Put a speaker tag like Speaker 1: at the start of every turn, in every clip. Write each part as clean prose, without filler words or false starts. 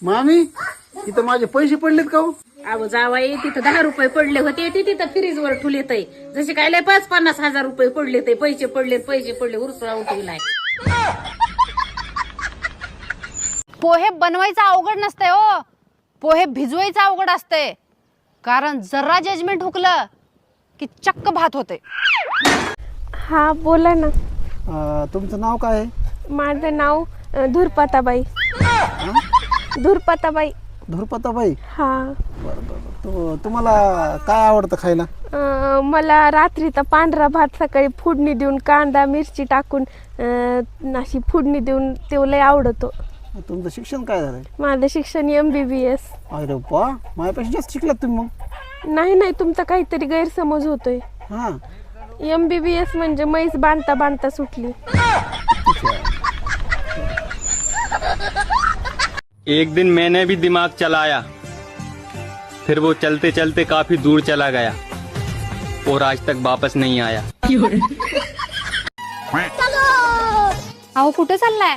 Speaker 1: मामी इथं माझे पैसे पडलेत का हो?
Speaker 2: अहो जावाई तिथं 10 रुपये पडले होते ते तिथं फ्रीजवर ठुलेत जसे काय लय 50 हजार रुपये पडले ते पैसे पडले उरसुळा उठविलाय.
Speaker 3: पोहे बनवायचं अवघड नसतंय हो, पोहे भिजवायचं अवघड असतंय. कारण जरा जजमेंट हुकलं की चक्क भात होते.
Speaker 4: हा बोला ना.
Speaker 1: तुमचं नाव काय आहे?
Speaker 4: माझं नाव धुरपाताबाई. धुरपाताबाई.
Speaker 1: धुरपताबाई.
Speaker 4: हा.
Speaker 1: बरं बरं. तुम्हाला काय आवडतं खायला?
Speaker 4: मला रात्रीचा पांढरा भात सकाळी फोडणी देऊन कांदा मिरची टाकून अशी फोडणी देऊन ते लय आवडतो.
Speaker 1: तुमचं शिक्षण काय झालंय?
Speaker 4: माझं शिक्षण MBBS.
Speaker 1: अरे वा, माझ्यापेक्षा जास्त शिकलात तुम्ही मग.
Speaker 4: नाही तुमचा काहीतरी गैरसमज होतोय.
Speaker 1: हा.
Speaker 4: MBBS म्हणजे म्हैस बांधता बांधता सुटली.
Speaker 5: एक दिन मैंने भी दिमाग चलाया, फिर वो चलते चलते काफी दूर चला गया और आज तक वापस नहीं आया.
Speaker 3: अहो कुठे चाललाय?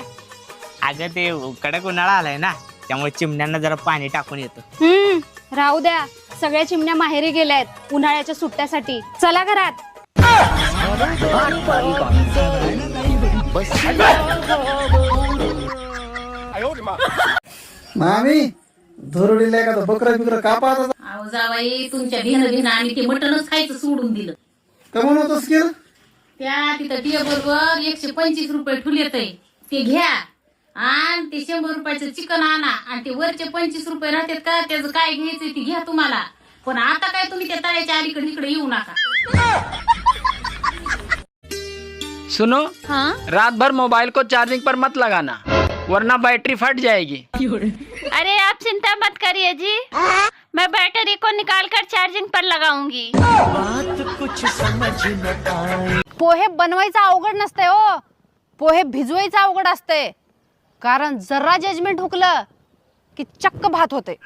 Speaker 6: अगं ते कडक उन्हाळा आलाय ना, त्यामुळे चिमण्यांना जरा पाणी टाकून येतो.
Speaker 3: राहू द्या, सगळ्या चिमण्या माहेरी गेल्यात उन्हाळ्याच्या सुट्ट्यासाठी. चला घरात.
Speaker 1: मामी धोरडीला एखादा बकरा कापा आता.
Speaker 2: अहो जावाई तुमच्या भिन आणि ते मटणच खायचं सोडून दिलं.
Speaker 1: का म्हणतोस की?
Speaker 2: त्या तिथं टेबलवर 125 रुपये ठुलेत ते घ्या आणि ते 100 रुपयाचं चिकन आणा आणि ते वरचे 25 रुपये राहतात का त्याचं काय घ्यायचं ते घ्या तुम्हाला. पण आता काय तुम्ही त्या तळ्याच्या अलीकडे इकडे येऊ नका.
Speaker 6: सुनो, रात भर मोबाइल को चार्जिंग पर मत लगाना वरना बैटरी फट जाएगी.
Speaker 7: अरे आप चिंता मत करिए जी, मैं बैटरी को निकाल कर चार्जिंग पर लगाऊंगी.
Speaker 3: पोहे बनवायचं अवघड नसतंय हो, पोहे भिजवायचं अवघड असतंय. कारण जरा जजमेंट हुकलं की चक्क भात होते.